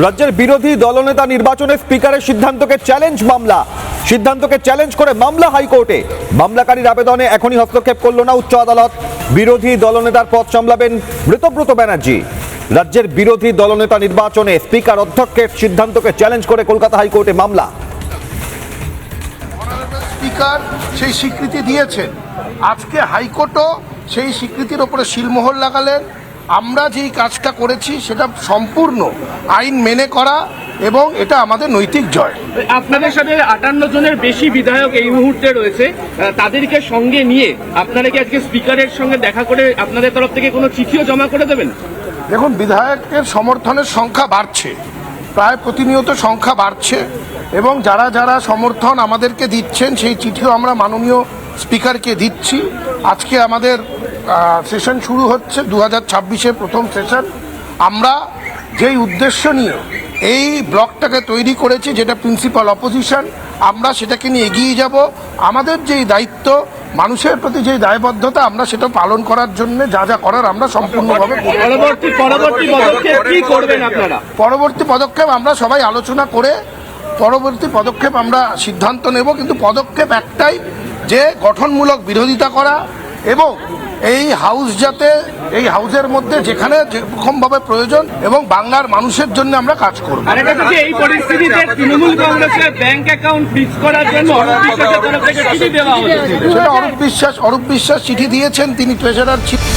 রাজ্যের বিরোধী দলনেতা নির্বাচনে স্পিকারের সিদ্ধান্তকে চ্যালেঞ্জ করে মামলা হাইকোর্টে। মামলাকারীর আবেদনে এখনই হস্তক্ষেপ করল না উচ্চ আদালত। বিরোধী দলনেতার পদ সামলাবেন ব্রতব্রত ব্যানার্জি। রাজ্যের বিরোধী দলনেতা নির্বাচনে স্পিকার অধ্যক্ষের সিদ্ধান্তকে চ্যালেঞ্জ করে কলকাতা হাইকোর্টে মামলা। স্পিকার সেই স্বীকৃতি দিয়েছেন, আজকে হাইকোর্টও সেই স্বীকৃতির ওপরে সিলমোহর লাগালেন। আমরা যেই কাজটা করেছি সেটা সম্পূর্ণ আইন মেনে করা এবং এটা আমাদের নৈতিক জয়। আপনাদের সাথে 58 জনের বেশি বিধায়ক এই মুহূর্তে রয়েছে, তাদেরকে সঙ্গে নিয়ে আপনারা কি আজকে স্পিকারের সঙ্গে দেখা করে আপনাদের তরফ থেকে কোনো চিঠিও জমা করে দেবেন? দেখুন, বিধায়কের সমর্থনের সংখ্যা বাড়ছে, প্রায় প্রতিনিয়ত সংখ্যা বাড়ছে এবং যারা যারা সমর্থন আমাদেরকে দিচ্ছেন সেই চিঠিও আমরা মাননীয় স্পিকারকে দিচ্ছি। আজকে আমাদের সেশন শুরু হচ্ছে 2026-এর প্রথম সেশন। আমরা যেই উদ্দেশ্য নিয়ে এই ব্লকটাকে তৈরি করেছি, যেটা প্রিন্সিপাল অপোজিশন, আমরা সেটাকে নিয়ে এগিয়ে যাব। আমাদের যেই দায়িত্ব, মানুষের প্রতি যেই দায়বদ্ধতা, আমরা সেটা পালন করার জন্য যা যা করার আমরা সম্পূর্ণভাবে পরবর্তী পদক্ষেপ আমরা সবাই আলোচনা করে পরবর্তী পদক্ষেপ আমরা সিদ্ধান্ত নেব। কিন্তু পদক্ষেপ একটাই, যে গঠনমূলক বিরোধিতা করা এবং এই হাউস যাতে এই হাউসের মধ্যে যেখানে যেরকমভাবে প্রয়োজন এবং বাংলার মানুষের জন্য আমরা কাজ করব। এই পরিস্থিতিতে তৃণমূল কংগ্রেসের ব্যাংক অ্যাকাউন্ট ফ্রিজ করার জন্য অরূপ বিশ্বাস চিঠি দেওয়া হয়েছে। অরূপ বিশ্বাস চিঠি দিয়েছেন, তিনি ট্রেজারার ছিলেন।